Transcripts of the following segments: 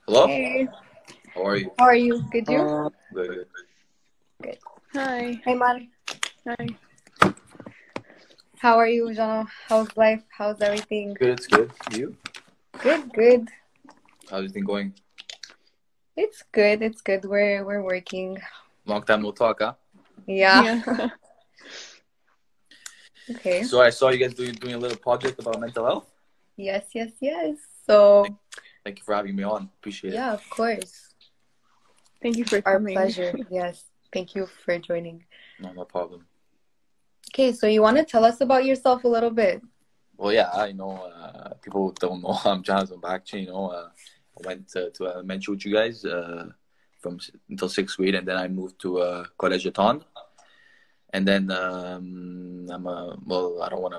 Hello? Hey, How are you? how are you? Good, you? Good. Good. Hi. Hey, man. Hi. How are you, Jean? How's life? How's everything? Good, it's good. You? Good, good. How's everything going? It's good. It's good. We're working. Long time no talk, huh? Yeah. Yeah. Okay. So I saw you guys doing a little project about mental health. Yes, yes, yes. So, Thank you for having me on. Appreciate it. yeah, of course. Thank you for Our coming. pleasure. Yes. Thank you for joining. No problem. Okay, so you want to tell us about yourself a little bit? Well, yeah, I know people don't know I'm Jonathan Bakchi. I went to elementary with you guys until sixth grade, and then I moved to College Eton. And then I don't want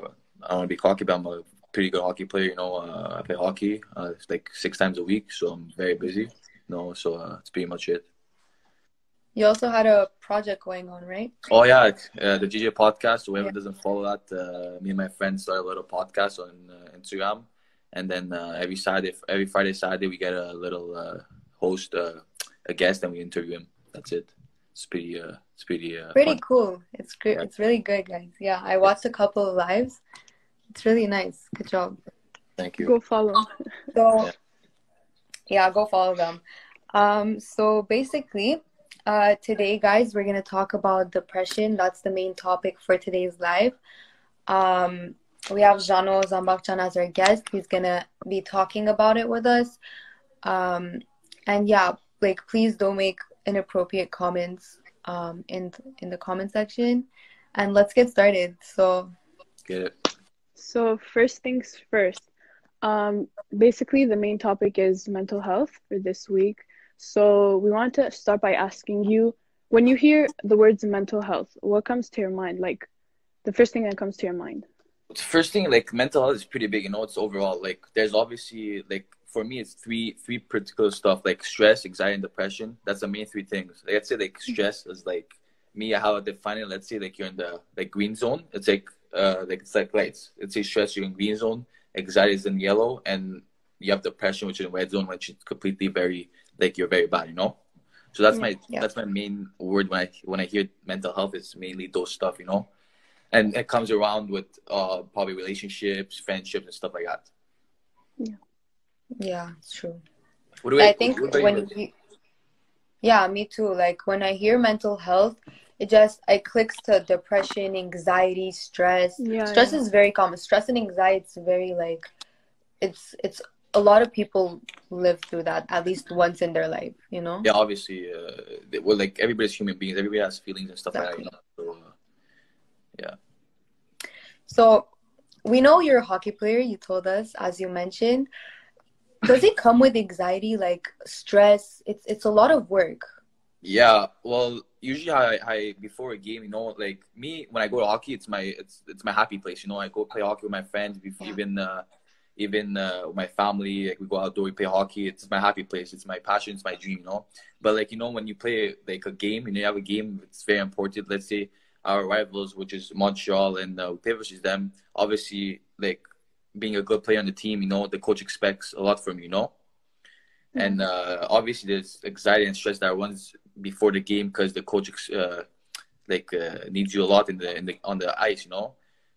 to be cocky, but I'm a pretty good hockey player. I play hockey like 6 times a week, so I'm very busy. So that's pretty much it. You also had a project going on, right? Oh yeah, the GJ podcast. Whoever Yeah. doesn't follow that, me and my friends started a little podcast on Instagram, and then every Friday, Saturday, we get a little host, a guest, and we interview him. That's it. It's pretty Pretty fun. cool. It's great. Yeah. It's really good, guys. Yeah, I watched a couple of lives. It's really nice. Good job. Thank you. Go follow. So, yeah, go follow them. So basically, today, guys, we're gonna talk about depression. That's the main topic for today's live. We have Jano Zambakchan as our guest. He's gonna be talking about it with us. And yeah, like please don't make inappropriate comments in the comment section. And let's get started. So Get it. So first things first. Basically the main topic is mental health for this week. So we want to start by asking you, when you hear the words mental health, what comes to your mind? Like the first thing that comes to your mind. The first thing, like mental health is pretty big. It's overall like there's obviously like for me it's three particular stuff like stress, anxiety, and depression. That's the main three things. Like, I'd say like stress is like me how I define it. Let's say like you're in the like green zone. It's like it's like lights. Let's say stress, you're in green zone. Anxiety is in yellow, and you have depression, which is in red zone, which is completely very like you're very bad. So that's my main word when I hear mental health. It's mainly those stuff. And it comes around with probably relationships, friendships, and stuff like that. yeah, it's true. What do we? I think yeah, me too. Like when I hear mental health, it clicks to depression, anxiety, stress. Stress is very common. Stress and anxiety, it's very like it's a lot of people live through that at least once in their life, Yeah, obviously, well, like everybody's human beings. Everybody has feelings and stuff Exactly. like that. So, yeah. So we know you're a hockey player, you told us, as you mentioned. Does it come with anxiety, like stress? It's a lot of work. Yeah, well, usually I before a game, like me when I go to hockey, it's my happy place. I go play hockey with my friends, before, even with my family. Like we go outdoor, we play hockey. It's my happy place. It's my passion. It's my dream. But like when you play like a game, you have a game, it's very important. Let's say our rivals, which is Montreal, and we play versus them. Obviously, like being a good player on the team, the coach expects a lot from you. And obviously, there's anxiety and stress that runs before the game because the coach needs you a lot in the on the ice.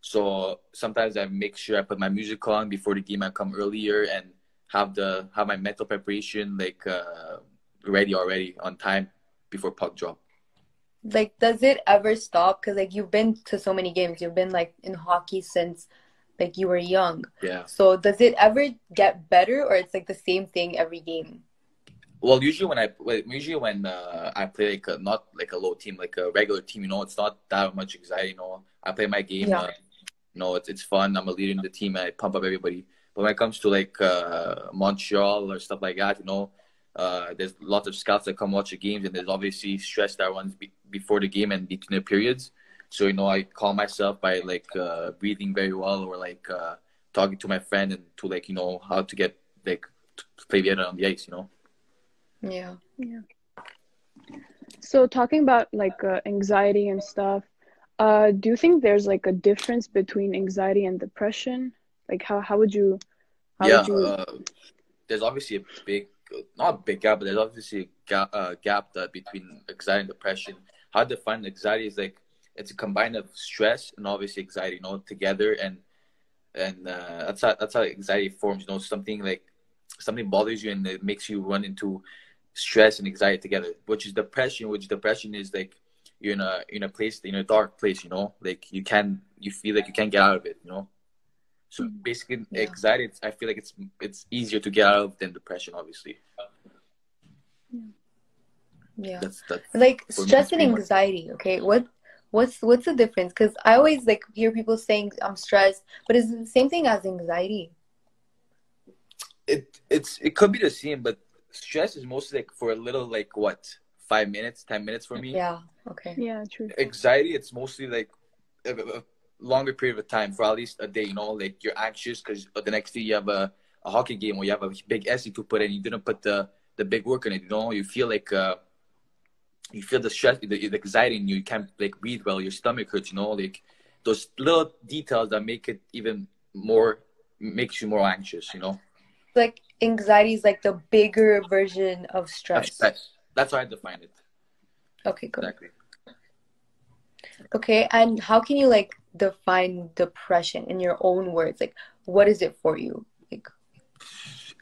So sometimes I make sure I put my music on before the game. I come earlier and have my mental preparation ready already on time before puck drop. Like, does it ever stop? Because like you've been to so many games. You've been like in hockey since like you were young. Yeah. So does it ever get better, or it's like the same thing every game? Well, usually when I play like not like a low team, like a regular team, it's not that much anxiety. I play my game. Yeah. It's fun. I'm a leader in the team. And I pump up everybody. But when it comes to like Montreal or stuff like that, there's lots of scouts that come watch the games, and there's obviously stress that runs before the game and between the periods. So I calm myself by like breathing very well, or like talking to my friend, and to like how to get like to play better on the ice. Yeah. So talking about like anxiety and stuff, do you think there's like a difference between anxiety and depression? Like how would you There's obviously a big not a big gap, but there's obviously a gap that between anxiety and depression. How I define anxiety is like it's a combine of stress and obviously anxiety, together, and that's how anxiety forms. Something bothers you and it makes you run into stress and anxiety together, which is depression. Which depression is like you're in a place, in a dark place. Like you feel like you can't get out of it. So basically, Yeah. anxiety, I feel like it's easier to get out of than depression, obviously. Yeah. That's Like for me, stress that's and pretty much. anxiety. Okay, what's the difference? Because I always like hear people saying I'm stressed, but is it the same thing as anxiety? It could be the same, but stress is mostly like for a little, like what, 5 minutes, 10 minutes for me. Yeah. Okay. Yeah, true. Anxiety, it's mostly like a longer period of time, for at least a day. Like you're anxious because the next day you have a hockey game or you have a big essay to put in. You didn't put the big work in it. You feel like you feel the stress, the anxiety in you. You can't like breathe well. Your stomach hurts. Like those little details that make it even more, makes you more anxious. Like anxiety is like the bigger version of Of stress. stress. That's how I define it. Okay, good. Exactly. Okay, and how can you like define depression in your own words? Like, what is it for you? Like,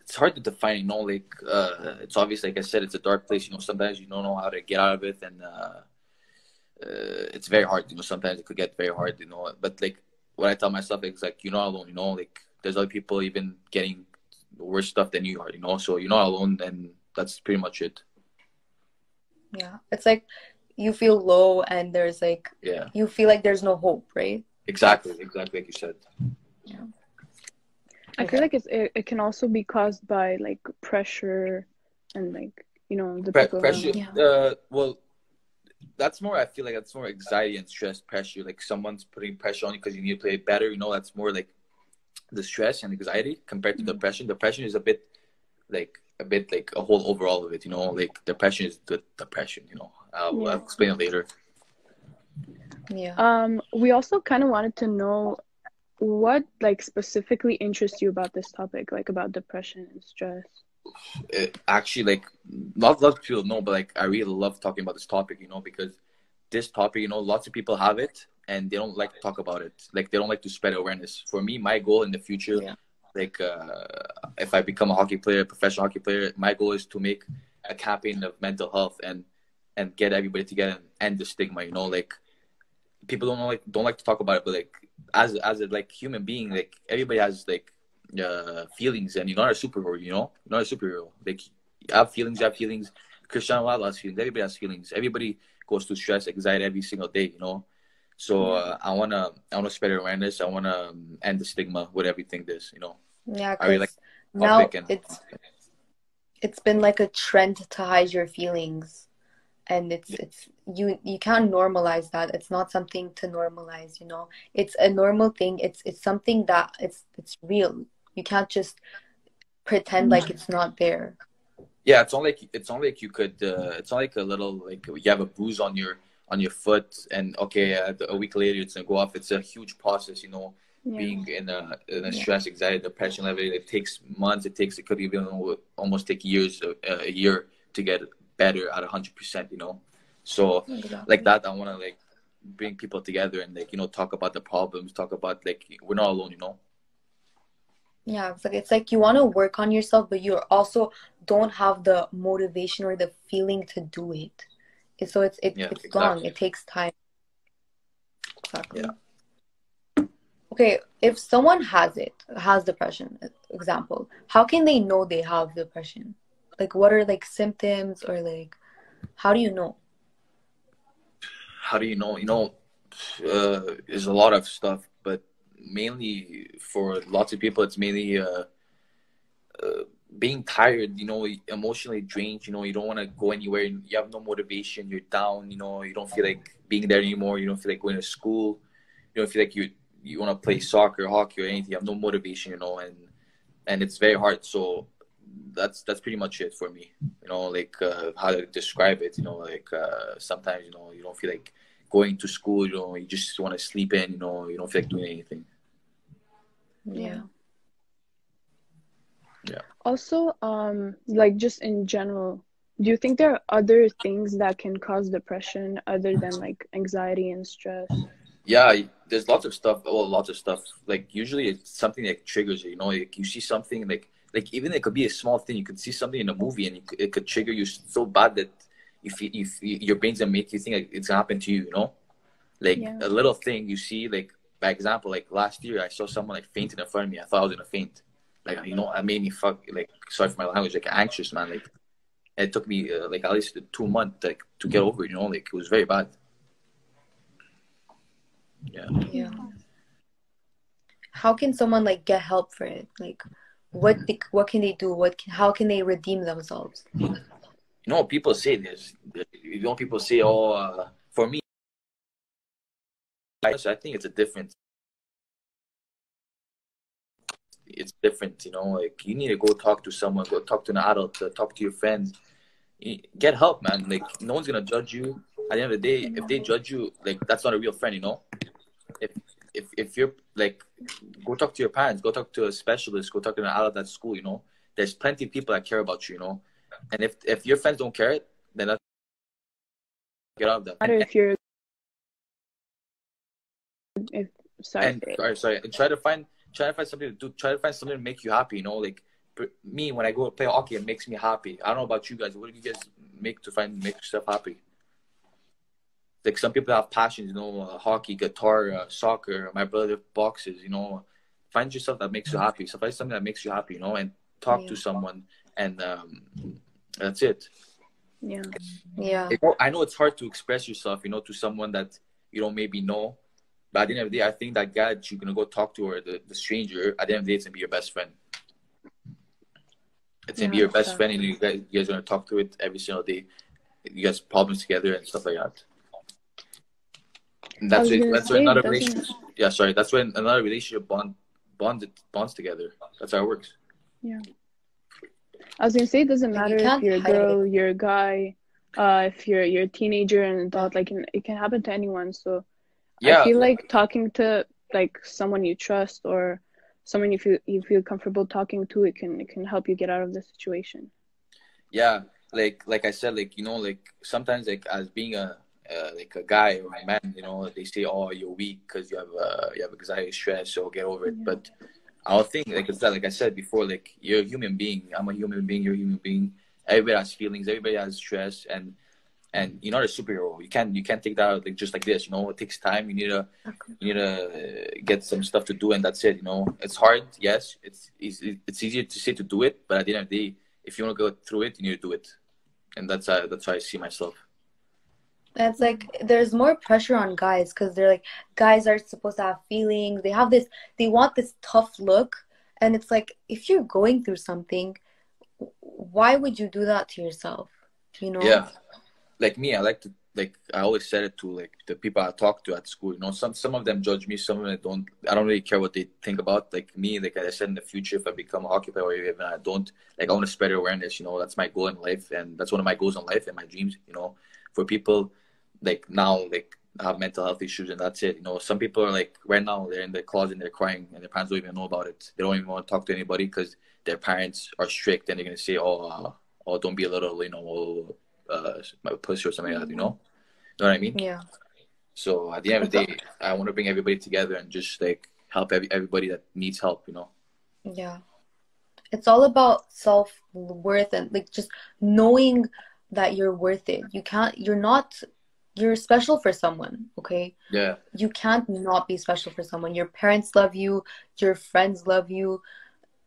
It's hard to define. Like it's obvious. Like I said, it's a dark place. Sometimes you don't know how to get out of it, and it's very hard. Sometimes it could get very hard. But like what I tell myself is like you're not alone. Like there's other people even getting worse stuff than you are. So you're not alone, and that's pretty much it. yeah, it's like you feel low, and there's like Yeah. you feel like there's no hope, right? Exactly like you said. Yeah. I feel like it can also be caused by like pressure and like the people around Pressure. you. Yeah. Well, that's more. I feel like that's more anxiety and stress. Pressure, like someone's putting pressure on you because you need to play better. That's more like the stress and anxiety compared to depression. Depression is a bit like a whole overall of it. Like depression is the depression. I'll Yeah. explain it later. Yeah. We also kind of wanted to know what like specifically interests you about this topic, like about depression and stress. Actually, like not a lot of people know, but like I really love talking about this topic. Because this topic, lots of people have it and they don't like to talk about it. Like they don't like to spread awareness. For me, my goal in the future, Yeah. like if I become a hockey player, professional hockey player, my goal is to make a campaign of mental health and get everybody together and end the stigma. Like people don't like to talk about it, but like as a like human being, like everybody has like feelings, and you're not a superhero. You're not a superhero. Like you have feelings, Cristiano Ronaldo has feelings. Everybody has feelings. Everybody goes through stress, anxiety every single day. So I wanna spread awareness. I wanna end the stigma with everything. Yeah, I really like because the topic, now and it's been like a trend to hide your feelings, and it's you can't normalize that. It's not something to normalize. It's a normal thing. It's something that it's real. You can't just pretend like it's not there. yeah, it's not like you could. It's not like a little, like you have a bruise on your foot, and okay, a week later it's gonna go off. It's a huge process. Yeah. Being in a Yeah. stress, anxiety, depression level. It takes months. It could even almost take years, a year to get better at 100%. So like Exactly. that, I want to like bring people together and like talk about the problems, talk about like we're not alone. Yeah, it's like you want to work on yourself, but you also don't have the motivation or the feeling to do it. So Yeah, it's long. exactly. It takes time. Exactly. Yeah. Okay, if someone has depression, example, how can they know they have depression? Like, what are like symptoms or like, how do you know? How do you know? There's a lot of stuff, but mainly for lots of people, it's mainly being tired. Emotionally drained. You don't want to go anywhere. You have no motivation. You're down. You don't feel like being there anymore. You don't feel like going to school. You don't feel like you want to play soccer, hockey, or anything. You have no motivation. And it's very hard. So that's pretty much it for me. Like how to describe it. Like sometimes you don't feel like going to school. You just want to sleep in. You don't feel like doing anything. Yeah. Yeah. Yeah. Also, like just in general, do you think there are other things that can cause depression other than like anxiety and stress? Yeah, there's lots of stuff. Well, lots of stuff. Like usually, it's something that triggers you. You know, like you see something like even it could be a small thing. You could see something in a movie, and it could trigger you so bad that your brain's gonna make you think like it's gonna happen to you. You know, like Yeah. a little thing you see. Like by example, like last year, I saw someone like fainting in front of me. I thought I was gonna faint. Like you know, that made me like sorry for my language, like anxious, man. Like it took me like at least 2 months like to get over it. You know, like it was very bad. Yeah. Yeah. How can someone like get help for it? Like, what can they do? How can they redeem themselves? You know, people say this. You know, people say, "Oh, for me, I think it's a different. It's different." You know, like you need to go talk to someone, go talk to an adult, talk to your friends, get help, man. Like no one's gonna judge you. At the end of the day, if they judge you, like that's not a real friend. You know, if if you're like, go talk to your parents, go talk to a specialist, go talk to an adult at school. You know, there's plenty of people that care about you. You know, and if your friends don't care, then that's get out of that. Matter if you're if sorry. And sorry, and try to find something to do. Try to find something to make you happy. You know, like me when I go play hockey, it makes me happy. I don't know about you guys. What do you guys make yourself happy? Like some people have passions. You know, hockey, guitar, soccer. My brother boxes. You know, find yourself that makes you happy. So find something that makes you happy. You know, and talk to someone, and that's it. Yeah. Yeah. I know it's hard to express yourself. You know, to someone that you don't maybe know. But at the end of the day, I think that guy that you're gonna go talk to, or the stranger, at the end of the day, it's gonna be your best friend. It's gonna be your best friend, and you guys are gonna talk to it every single day. You guys problems together and stuff like that. And that's where another relationship. Yeah, sorry. That's when another relationship bonds together. That's how it works. Yeah. I was gonna say it doesn't matter if you're a girl, you're a guy, if you're a teenager and adult. Like it can happen to anyone. So Yeah, I feel like talking to like someone you trust or someone you feel comfortable talking to, it can help you get out of the situation. Yeah, like I said, like you know, like sometimes like as being a like a guy or a man, you know, they say, "Oh, you're weak because you have anxiety, stress, so get over it." Yeah. But I don't think like I said before, like you're a human being. I'm a human being. You're a human being. Everybody has feelings. Everybody has stress, and you're not a superhero. You can't take that out like just like this. You know, it takes time. You need to get some stuff to do, and that's it. You know, it's hard. Yes, it's easier to say to do it, but at the end of the day, if you want to go through it, you need to do it, and that's how I see myself. And it's like there's more pressure on guys because they're like guys are supposed to have feelings. They want this tough look, and it's like if you're going through something, why would you do that to yourself? You know? Yeah, like me, I like to like I always said it to like the people I talk to at school. You know, some of them judge me, some of them don't. I don't really care what they think about. Like me, like I said in the future, if I become a hockey player or even I don't, like I want to spread awareness. You know, that's my goal in life, and that's one of my goals in life and my dreams. You know, for people like now like have mental health issues and that's it. You know, some people are like right now they're in the closet and they're crying and their parents don't even know about it. They don't even want to talk to anybody because their parents are strict and they're gonna say, oh, don't be a little, you know, my pussy or something like that. You know what I mean? Yeah. So at the end of the day, I want to bring everybody together and just like help everybody that needs help. You know? Yeah. It's all about self-worth and like just knowing that you're worth it. You're special for someone, okay? Yeah. You can't not be special for someone. Your parents love you, your friends love you.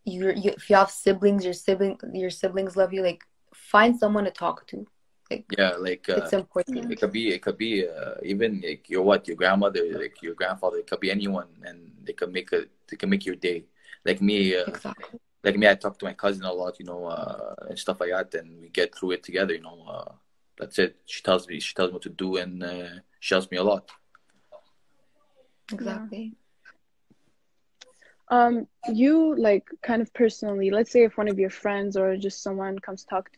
If you have siblings, your siblings love you. Like find someone to talk to. Like yeah, like it's important. it could be even like your grandmother, like your grandfather. It could be anyone, and they can make your day. Like me, Exactly. Like me, I talk to my cousin a lot, you know, and stuff like that, and we get through it together. You know, that's it. She tells me what to do, and she helps me a lot. Exactly. You like kind of personally, let's say if one of your friends or just someone comes talk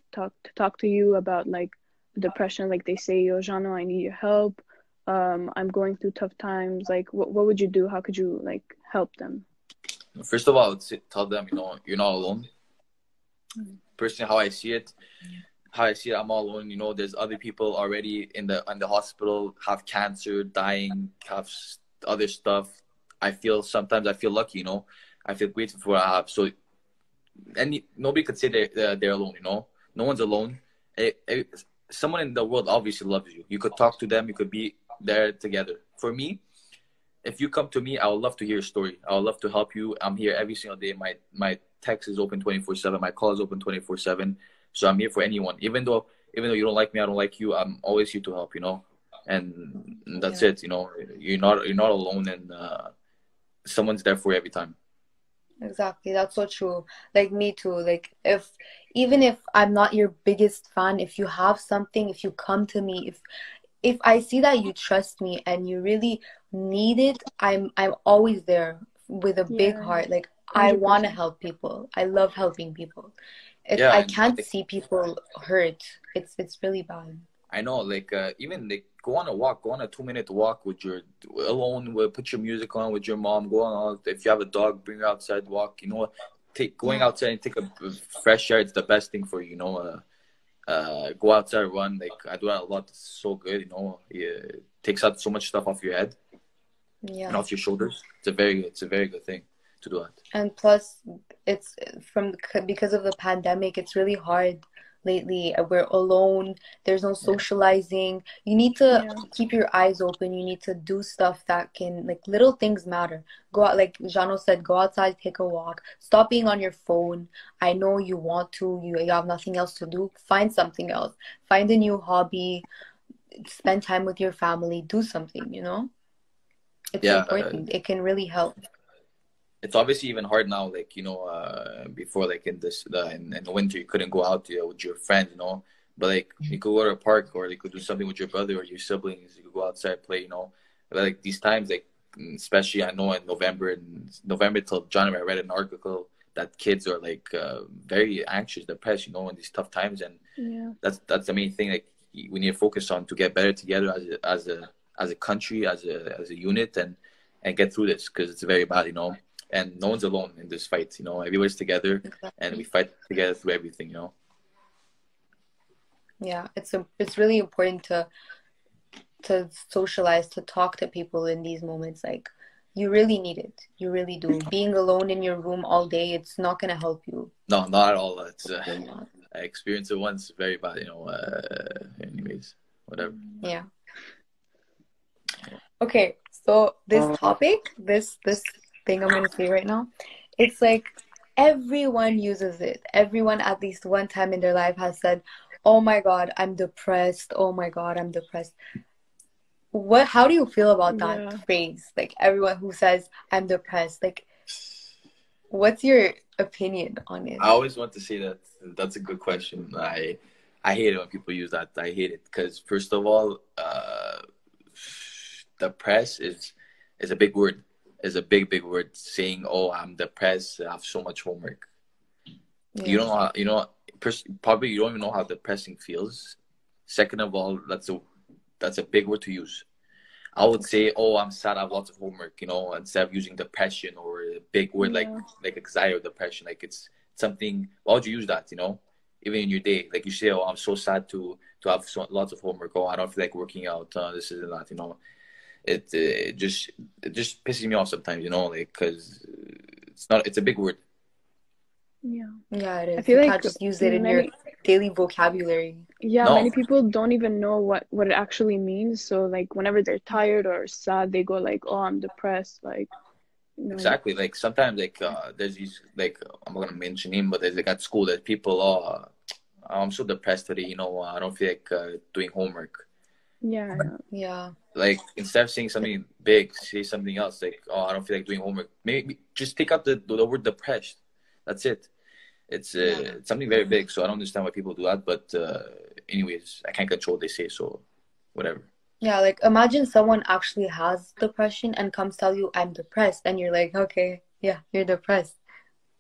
to you about like depression, like they say, "Yo, Jano, I need your help. I'm going through tough times." Like, what would you do? How could you like help them? First of all, I would tell them, you know, you're not alone. personally, how I see it, I'm all alone. You know, there's other people already in the hospital, have cancer, dying, have other stuff. Sometimes I feel lucky. You know, I feel grateful for what I have. So, nobody could say they're alone. You know, no one's alone. Someone in the world obviously loves you. You could talk to them. You could be there together. For me, if you come to me, I would love to hear your story. I would love to help you. I'm here every single day. My text is open 24/7. My call is open 24/7. So I'm here for anyone. Even though you don't like me, I don't like you. I'm always here to help. You know, and that's Yeah. it. You know, you're not alone, and someone's there for you every time. Exactly. That's so true. Like me too. Like even if I'm not your biggest fan, if you have something, if you come to me, if I see that you trust me and you really need it, I'm always there with a big Yeah, heart. Like I want to 100%. help people. I love helping people. Yeah, I and can't like, see people hurt. It's really bad. I know, like even like go on a walk, go on a 2 minute walk with your alone. Put your music on with your mom. Go on. If you have a dog, bring her outside, walk. You know, take going Yeah. outside and take a fresh air. It's the best thing for you. You know, go outside, run. Like I do that a lot. It's so good. You know, it takes out so much stuff off your head and Yeah. off your shoulders. It's a very good thing to do that. And plus, it's because of the pandemic, it's really hard lately. We're alone. There's no Yeah, socializing. You need to Yeah. keep your eyes open. You need to do stuff that can, like, little things matter. Go out, like Jano said, go outside, take a walk. Stop being on your phone. I know you want to, you have nothing else to do. Find something else. Find a new hobby. Spend time with your family. Do something, you know? It's yeah. important. It can really help. It's obviously even hard now. Like before, like in the winter, you couldn't go out with your friends, you know. But like you could go to a park, or you could do something with your brother or your siblings. You could go outside, play, you know. But, like these times, like especially I know in November till January, I read an article that kids are like very anxious, depressed, you know, in these tough times, and Yeah. that's the main thing. Like we need to focus on to get better together as a country, as a unit, and get through this because it's very bad, you know. And no one's alone in this fight, you know. Everybody's together, and we Exactly. fight together through everything, you know. Yeah, it's really important to socialize, to talk to people in these moments. Like you really need it. You really do. Being alone in your room all day, it's not gonna help you. No, not at all. It's It's really not. I experienced it once, very bad, you know. Anyways, whatever. Yeah. Okay, so this topic, this thing I'm gonna say right now, it's like everyone uses it. Everyone at least one time in their life has said, "Oh my God, I'm depressed. Oh my God, I'm depressed." How do you feel about that Yeah. phrase? Like everyone who says I'm depressed, like what's your opinion on it? I always want to say that that's a good question. I hate it when people use that. I hate it because first of all, depressed is a big word. Is a big word saying, "Oh, I'm depressed. I have so much homework." You Yeah. don't know how, you know, probably you don't even know how depressing feels. Second of all, that's a big word to use. I would say, "Oh, I'm sad. I have lots of homework," you know, instead of using depression or a big word Yeah. like anxiety or depression. Like it's something. Why would you use that? You know, even in your day, like you say, "Oh, I'm so sad to have lots of homework. Oh, I don't feel like working out. This is that." You know, it just pisses me off sometimes. You know, like because it's a big word. Yeah. Yeah, it I is. feel You like can't just use it in your many, daily vocabulary. yeah, No, many people don't even know what it actually means. So like whenever they're tired or sad, they go like, "Oh, I'm depressed." Like, you know. exactly. Like sometimes, like there's these like I'm not gonna mention him, but there's like at school there's people. Oh, I'm so depressed today. You know, I don't feel like doing homework. Yeah. Yeah. Like instead of saying something big, say something else. Like, oh, I don't feel like doing homework. Maybe just take out the word depressed. That's it. Yeah. It's something very big. So I don't understand why people do that. But anyways, I can't control what they say. So whatever. Yeah, like imagine someone actually has depression and comes tell you I'm depressed and you're like, okay, yeah, you're depressed.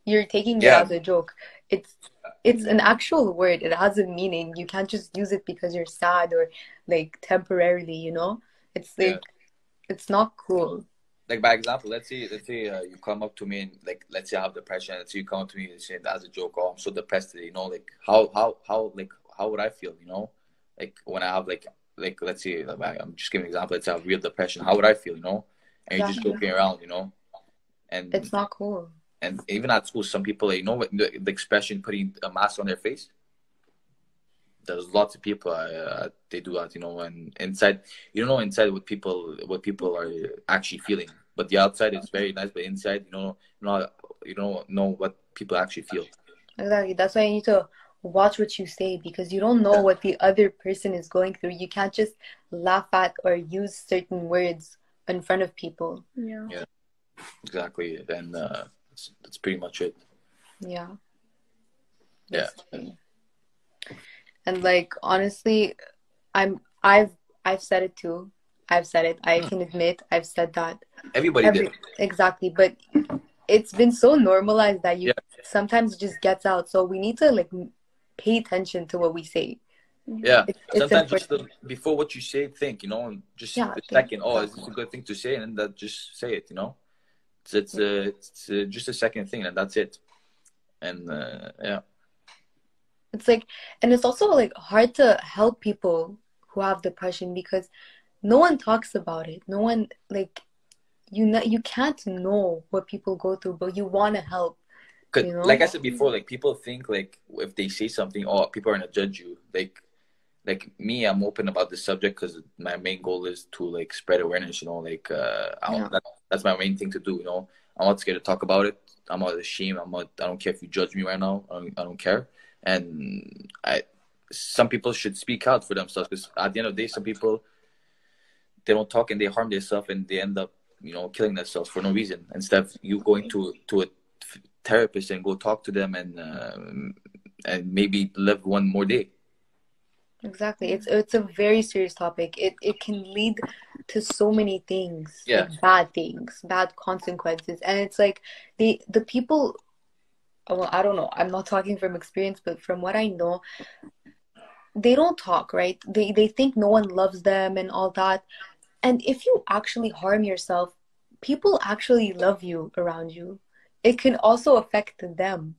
You're taking it Yeah, as a joke. It's it's an Yeah. actual word. It has a meaning. You can't just use it because you're sad or like temporarily, you know? It's yeah. like it's not cool. like by example, let's say you come up to me and like let's say I have depression. Let's say you come up to me and say as a joke, "Oh, I'm so depressed today." You know, like how like how would I feel? You know, like when I have like let's say like, I'm just giving an example. Let's say I have real depression. How would I feel? You know, and you're just Exactly. joking around. You know, and It's not cool. and even at school, some people like, you know what the expression putting a mask on their face. There's lots of people they do that, you know, and inside you don't know inside what people are actually feeling, but the outside is very nice, but inside you don't know what people actually feel. Exactly. That's why you need to watch what you say because you don't know Yeah, what the other person is going through. You can't just laugh at or use certain words in front of people. Yeah. yeah, exactly, and that's pretty much it. Yeah, Yeah, basically. And like honestly, I've said it too. I've said it. I can admit I've said that. everybody did. Every exactly, but it's been so normalized that you Yeah, sometimes it just gets out. So we need to like pay attention to what we say. Yeah. yeah. It's Sometimes just important. before what you say, think, you know, and just Yeah, a think second. Oh, is this exactly. a good thing to say? And then that just say it, you know. It's just a second thing, and that's it. And yeah. It's like, and it's also like hard to help people who have depression because no one talks about it. No one like you can't know what people go through, but you want to help, Cause you like know? I said before, like people think like if they say something, oh, people are gonna judge you. Like me, I'm open about this subject because my main goal is to like spread awareness. You know, like Yeah, that's my main thing to do. You know, I'm not scared to talk about it. I'm not ashamed. I don't care if you judge me right now. I don't care. And some people should speak out for themselves because at the end of the day, some people they don't talk and they harm themselves and they end up killing themselves for no reason. Instead of you going to a therapist and go talk to them and maybe live one more day. exactly. It's a very serious topic. It can lead to so many things, Yeah, like bad things, bad consequences. And it's like the people, well, I don't know. I'm not talking from experience, but from what I know, they don't talk, right? They think no one loves them and all that. And if you actually harm yourself, people actually love you around you. It can also affect them.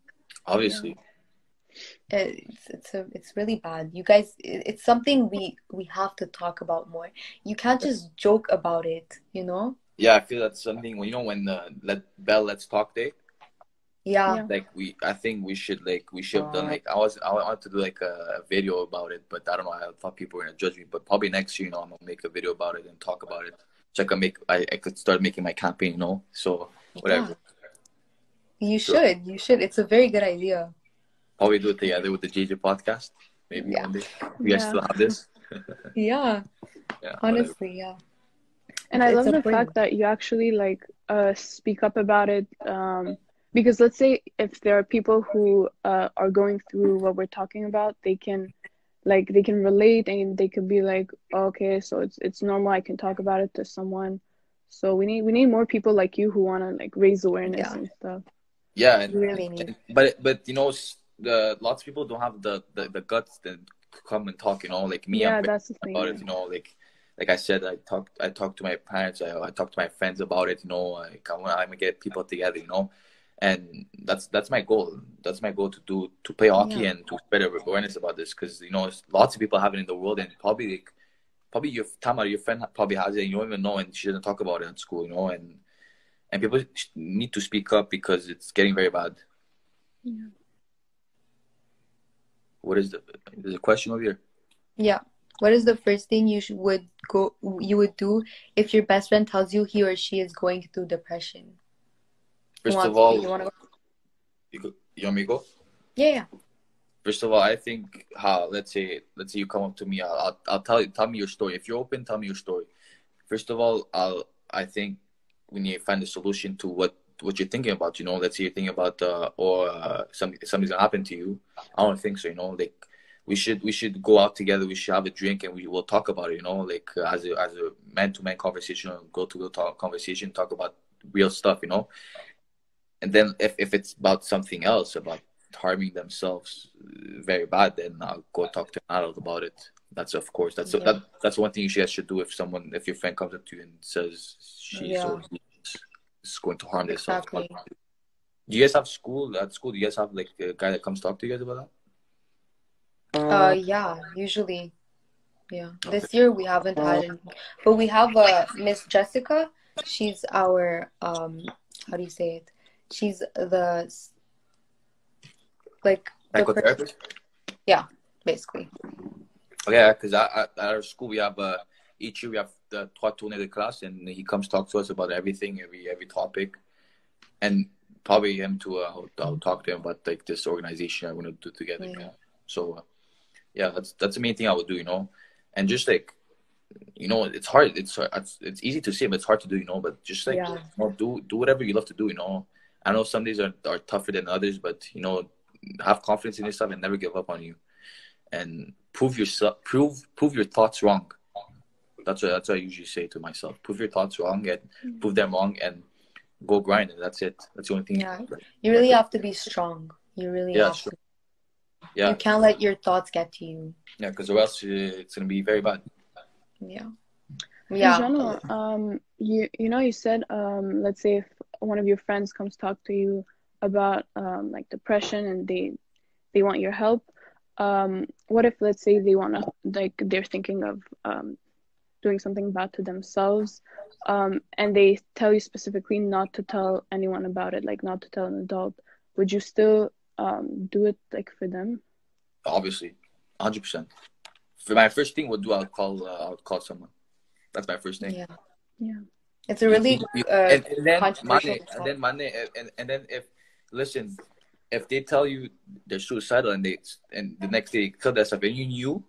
Yeah. obviously. It's really bad. You guys, it's something we have to talk about more. You can't just joke about it, you know? Yeah, I feel that's something when let Bell Let's Talk Day. Yeah, Yeah. Like I think we should have done like I wanted to do like a video about it, but I don't know. I thought people were gonna judge me, but probably next year, I'm gonna make a video about it and talk about it. So I could start making my campaign, So yeah. whatever. You So should. You should. It's a very good idea. probably do it together with the JJ podcast. Maybe Yeah. one day. You guys Yeah. still have this? Yeah. Yeah, whatever. Honestly, yeah. And I It's love the fact important. that you actually like speak up about it. Because let's say if there are people who are going through what we're talking about, they can relate and they could be like, okay, so it's normal. I can talk about it to someone. So we need more people like you who want to like raise awareness Yeah. and stuff. Yeah, We really need. but the lots of people don't have the guts to come and talk. Like me, I'm Yeah, very that's the thing. about it. Like I said, I talked to my parents. I talked to my friends about it. Like I'm gonna get people together. And that's my goal. That's my goal to play hockey Yeah. and to spread awareness about this because lots of people have it in the world and probably your Tamara, your friend probably has it. And you don't even know, and she doesn't talk about it at school. And people need to speak up because it's getting very bad. Yeah. What is there's a question over here? Yeah. What is the first thing you would do if your best friend tells you he or she is going through depression? Who First of wants all, you want to go? you want me to go? Yeah, yeah. First of all, I think how let's say you come up to me, I'll tell me your story. If you're open, tell me your story. First of all, I think we need to find a solution to what you're thinking about. Let's say you're thinking about something's gonna happen to you. I don't think so. Like we should go out together. We should have a drink and we will talk about it. Like as a man-to-man conversation, go to talk conversation, talk about real stuff. And then if it's about something else, about harming themselves very bad, then I'll go talk to an adult about it. That's of course Yeah. that's one thing you guys should do if your friend comes up to you and says she's Yeah. or he's is going to harm themselves. Exactly. Do you guys have school at school? Do you guys have like a guy that comes talk to you guys about Yeah, usually. Yeah. that? Okay. This year we haven't had any, but we have Miss Jessica. She's our how do you say it? She's the like the person. Psychotherapist? Yeah, basically. Yeah, because at our school we have each year we have the trois tournées de classe, and he comes talk to us about everything, every topic, and probably him too. I'll talk to him about like this organization I want to do together. Yeah. Yeah. So yeah, that's the main thing I would do, and just like it's hard. It's easy to say, but it's hard to do, But just like Yeah. do whatever you love to do, I know some days are tougher than others, but have confidence in yourself and never give up on you, and prove yourself. Prove your thoughts wrong. That's what I usually say to myself. Prove your thoughts wrong and prove them wrong, and go grind. And that's it. That's the only thing. Yeah. You really have to be strong. You really Yeah, have sure. to. Yeah. You can't let your thoughts get to you. Yeah, because or else it's gonna be very bad. Yeah. In Yeah. general, you said, let's say if one of your friends comes talk to you about like depression and they want your help. What if, let's say, they're thinking of doing something bad to themselves, and they tell you specifically not to tell anyone about it, like not to tell an adult. Would you still do it like for them? Obviously, 100%. For my first thing, would do I'll call someone. That's my first thing. Yeah. Yeah. It's a really and then controversial Monday, and then if they tell you they're suicidal and the next day they kill themselves and you knew,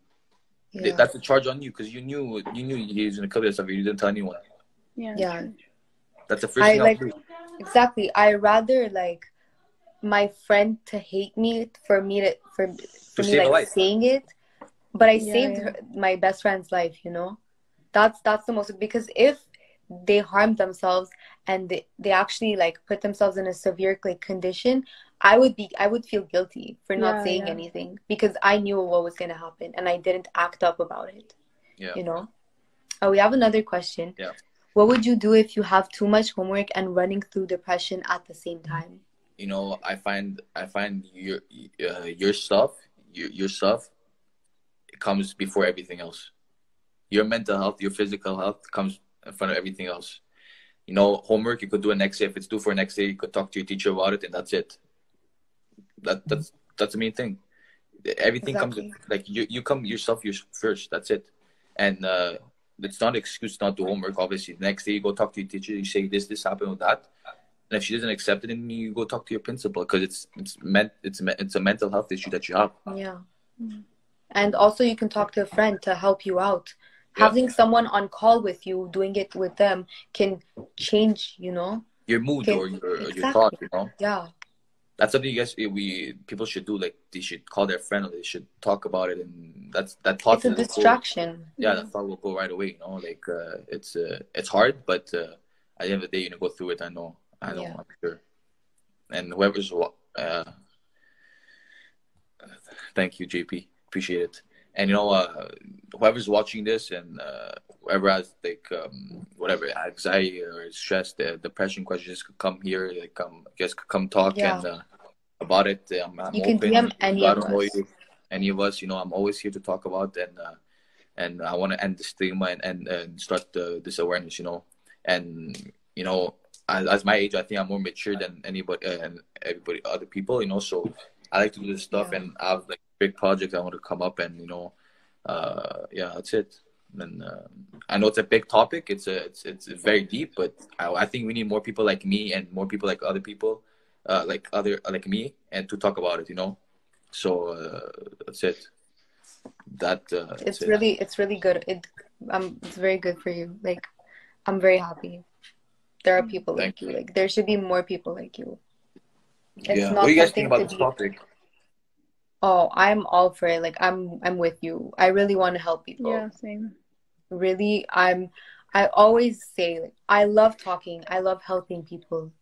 Yeah. that's a charge on you because you knew he was gonna kill himself and you didn't tell anyone. Yeah. Yeah. True. That's the first thing I'll do. Exactly. I rather like my friend to hate me for me save a life. saying it, but I Yeah, saved yeah. my best friend's life. That's the most, because if they harm themselves and they actually like put themselves in a severe like condition, I would feel guilty for not Yeah, saying yeah. anything because I knew what was gonna happen and I didn't act up about it. Yeah. Oh, we have another question. Yeah. What would you do if you have too much homework and running through depression at the same time? I find your stuff it comes before everything else. Your mental health, your physical health comes in front of everything else. Homework you could do it next day. If it's due for next day, you could talk to your teacher about it, and that's it. That's the main thing. Everything Exactly. comes like you come yourself first. That's it. And it's not an excuse not to do homework. Obviously, the next day you go talk to your teacher. You say this happened with that, and if she doesn't accept it, then you go talk to your principal because it's a mental health issue that you have. Yeah. And also you can talk to a friend to help you out. Yeah. Having someone on call with you, doing it with them can change, your mood or your Exactly. thoughts. Yeah. That's something people should do. Like they should call their friend or they should talk about it, and that thought. It's a distraction. That thought will go right away. Like it's hard, but at the end of the day, go through it. I know, Yeah. I'm sure. And whoever's thank you, JP. Appreciate it. And whoever's watching this and whoever has like whatever anxiety or stress, the depression questions could come here. Like come talk Yeah. and about it. I'm You open. can DM any I of don't know us. you, any of us. I'm always here to talk about and I want to end the stigma and start this awareness. And as my age, I think I'm more mature than anybody and everybody, other people. So I like to do this stuff and I have like big projects I want to come up and that's it. And I know it's a big topic. It's very deep, but I think we need more people like me and more people like other people, like me, and to talk about it. So that's it. It's really good. It's very good for you. Like, I'm very happy. There are people like you. Like, there should be more people like you. It's not what do you guys think something about this topic? Oh, I'm all for it. Like, I'm with you. I really want to help people. Yeah, same. Really, I always say, like, I love talking. I love helping people.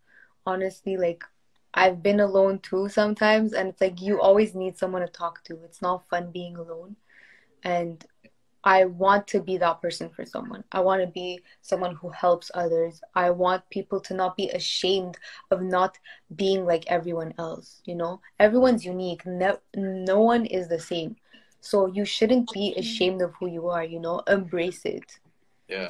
Honestly, like, I've been alone too sometimes, and it's like you always need someone to talk to. It's not fun being alone. And I want to be that person for someone. I want to be someone who helps others. I want people to not be ashamed of not being like everyone else, you know? Everyone's unique. No one is the same. So you shouldn't be ashamed of who you are, you know? Embrace it. Yeah,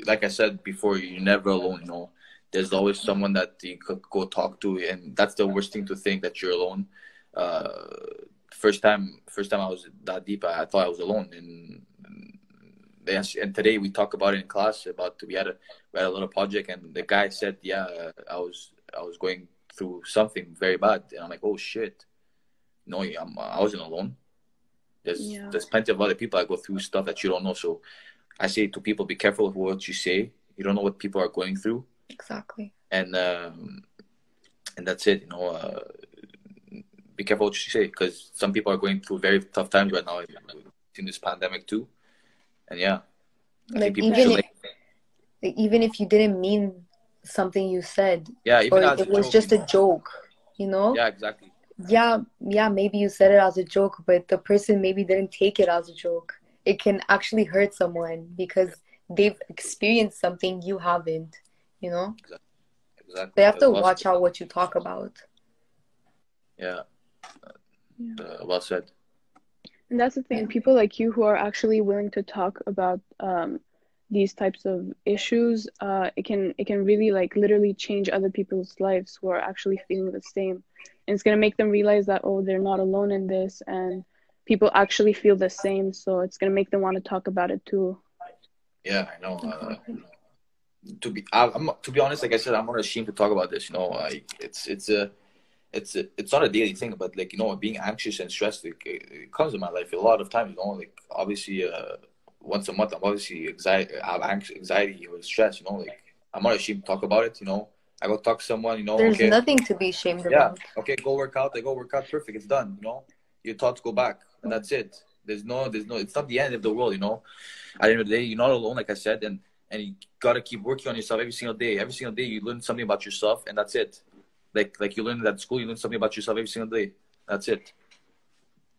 like I said before, you're never alone. You know, there's always someone that you could go talk to, and that's the worst thing to think that you're alone. Uh, first time I was that deep, I thought I was alone, and today we talk about it in class about we had a little project, and the guy said, yeah, I was going through something very bad, and I'm like, oh shit, no, I wasn't alone. Yeah. There's plenty of other people that go through stuff that you don't know. So I say to people, be careful with what you say. You don't know what people are going through, Exactly. and that's it. You know, be careful what you say, because some people are going through very tough times right now in this pandemic too. And yeah, I think Like people should even if you didn't mean something you said, yeah, or even as a it was joke. just You a know? joke, you know? Yeah, exactly. Yeah, maybe you said it as a joke, but the person maybe didn't take it as a joke. It can actually hurt someone because they've experienced something you haven't, you know? Exactly. They have to Well watch said. out what you talk about. Yeah, Yeah. well said. And that's the thing, people like you who are actually willing to talk about these types of issues, it can really like literally change other people's lives who are actually feeling the same. And it's gonna make them realize that, oh, they're not alone in this, and people actually feel the same. So it's gonna make them want to talk about it too. Yeah, I know. Exactly. To be honest, like I said, I'm not ashamed to talk about this. You know, it's not a daily thing, but like, you know, being anxious and stressed, it comes in my life a lot of times. You know, like obviously, once a month, I'm obviously I have anxiety or stress. You know, like I'm not ashamed to talk about it. You know, I go talk to someone. You know, There's okay, nothing to be ashamed yeah, about. okay, go work out. They go work out. Perfect. It's done. You know, you're taught to go back, and that's it. There's no. It's not the end of the world. You know, at the end of the day, you're not alone, like I said, and you gotta keep working on yourself every single day. Every single day, you learn something about yourself, and that's it. Like you learn that at school, you learn something about yourself every single day. That's it.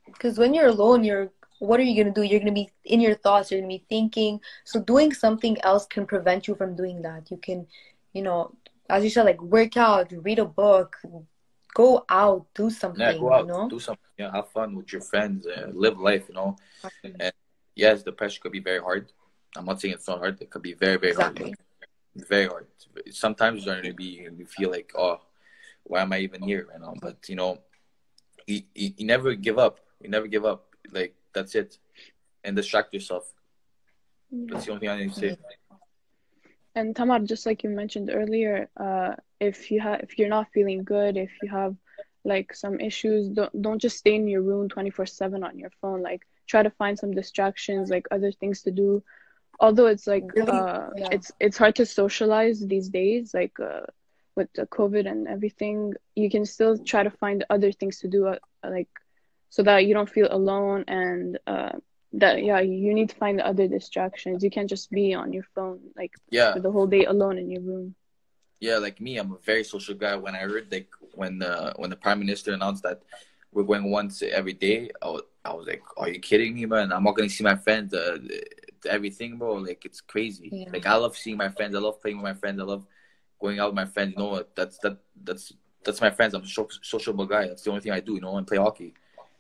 Because when you're alone, what are you gonna do? You're gonna be in your thoughts, you're gonna be thinking. So doing something else can prevent you from doing that. You can, you know, as you said, like work out, read a book, go out, do Yeah, go something, you out, know? do something. Yeah, have fun with your friends, live life. You know, and yes, the pressure could be very hard. I'm not saying it's not hard. It could be very, very hard. Exactly. Very hard. Sometimes you're gonna you feel like, oh, why am I even here right now? But you know, you never give up. You never give up. Like that's it. And distract yourself. Yeah. That's the only thing I need to say. And Tamar, just like you mentioned earlier, if you're not feeling good, if you have like some issues, don't just stay in your room 24/7 on your phone. Like try to find some distractions, like other things to do. Although it's like Really, yeah. it's hard to socialize these days, like with the COVID and everything, you can still try to find other things to do, like so that you don't feel alone, and that yeah, you need to find other distractions. You can't just be on your phone like Yeah, for the whole day alone in your room. yeah. Like me, I'm a very social guy. When I heard like when the prime minister announced that we're going once every day, I was like, are you kidding me, man? I'm not gonna see my friends. Everything, bro. Like it's crazy. Yeah. Like I love seeing my friends. I love playing with my friends. I love going out with my friends. You know, that's my friends. I'm a sociable guy. That's the only thing I do. You know, and play hockey.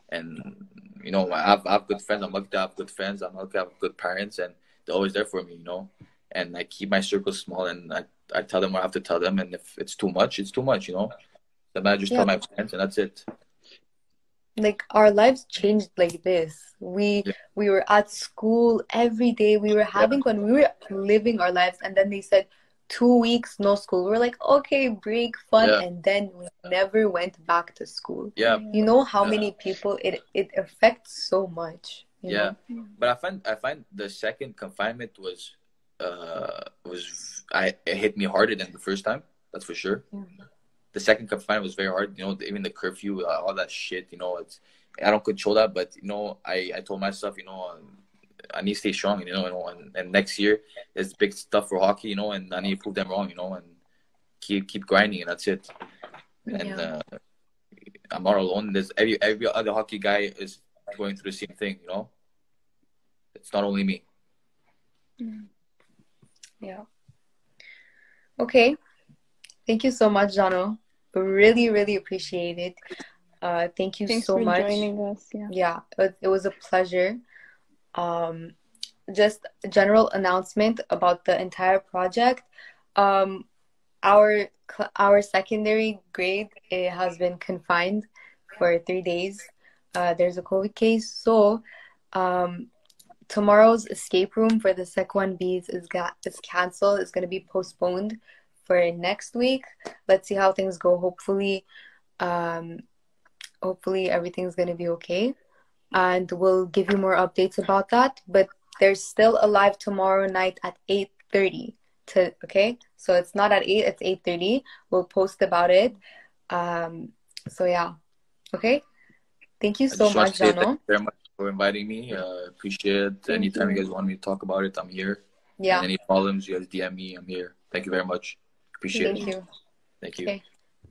And you know, I have good friends. I'm lucky to have good friends. I'm lucky to have good parents, and they're always there for me. You know, and I keep my circle small, and I tell them what I have to tell them. And if it's too much, it's too much. You know, then I just Yeah. tell my friends, and that's it. Like our lives changed like this. Yeah, We were at school every day. We were yeah, having fun. We were living our lives, and then they said 2 weeks no school. We were like, okay, break, fun, yeah, and then we never went back to school. yeah. You know how Yeah. many people it affects so much, you Yeah, know? but I find the second confinement was it hit me harder than the first time. That's for sure. The second confinement was very hard. You know, even the curfew, all that shit. You know, I don't control that, but you know, I told myself, you know, I need to stay strong. And next year is big stuff for hockey. You know, and I need to prove them wrong. You know, and keep grinding, and that's it. And Yeah. I'm not alone. There's every other hockey guy is going through the same thing. You know, it's not only me. Yeah. Okay. Thank you so much, Jano. Really, really appreciate it. Thank you Thanks so for much. joining us. Yeah. Yeah, it was a pleasure. Just a general announcement about the entire project. Um, our secondary grade, it has been confined for 3 days. There's a COVID case, so tomorrow's escape room for the Sec 1Bs is canceled. It's going to be postponed for next week. Let's see how things go. Um, hopefully everything's going to be okay, and we'll give you more updates about that. But there's still a live tomorrow night at 8:30. Okay, so it's not at 8, it's 8:30. We'll post about it. So yeah, okay. Thank you I so just want to much, say thank you Jano. very much for inviting me. Appreciate it. Thank Anytime you you. guys want me to talk about it, I'm here. Yeah, And any problems, you guys DM me. I'm here. Thank you very much. Appreciate thank it. you. Thank you. Okay,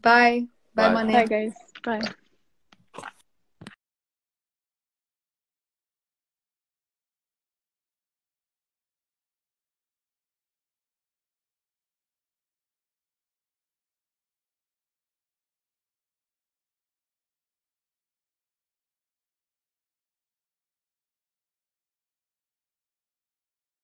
bye. Bye, Bye. Bye, Mane. guys. Bye. Bye.